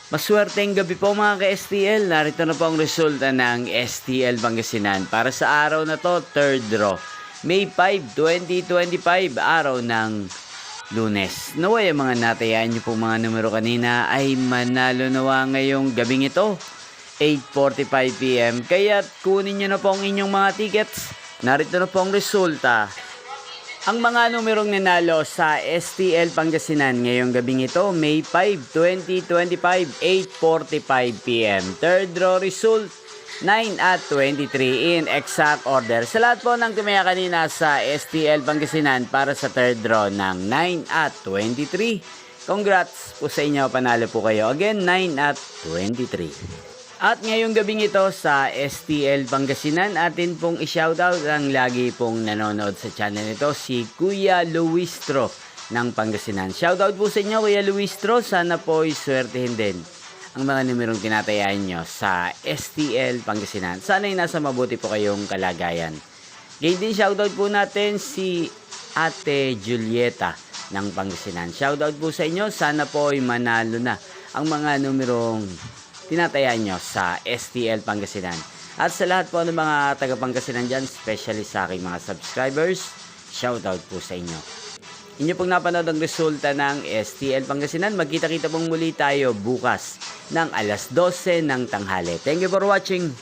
Maswerteng gabi po mga ka-STL. Narito na po ang resulta ng STL Pangasinan. Para sa araw na to, third draw. May 5, 2025, araw ng Lunes. Naway ang mga natayaan nyo po mga numero kanina ay manalo nawa ngayong gabing ito. 8:45 PM. Kaya kunin nyo na po ang inyong mga tickets. Narito na po ang resulta. Ang mga numerong nanalo sa STL Pangasinan ngayong gabing ito, May 5, 2025, 8:45 PM. Third draw result, 9 at 23 in exact order. Sa lahat po ng tumaya kanina sa STL Pangasinan para sa third draw ng 9 at 23. Congrats po sa inyo, panalo po kayo. Again, 9 at 23. At ngayong gabing ito sa STL Pangasinan, atin pong i-shoutout ang lagi pong nanonood sa channel nito, si Kuya Luistro ng Pangasinan. Shoutout po sa inyo, Kuya Luistro. Sana po iswertehin din ang mga numerong tinatayaan nyo sa STL Pangasinan. Sana ay nasa mabuti po kayong kalagayan. Ngayon din shoutout po natin si Ate Julieta ng Pangasinan. Shoutout po sa inyo. Sana po ay manalo na ang mga numerong tinatayaan nyo sa STL Pangasinan. At sa lahat po ng mga taga-Pangasinan dyan, especially sa aking mga subscribers, shoutout po sa inyo. Inyo pong napanood ang resulta ng STL Pangasinan. Magkita-kita pong muli tayo bukas ng alas 12 ng tanghali. Thank you for watching.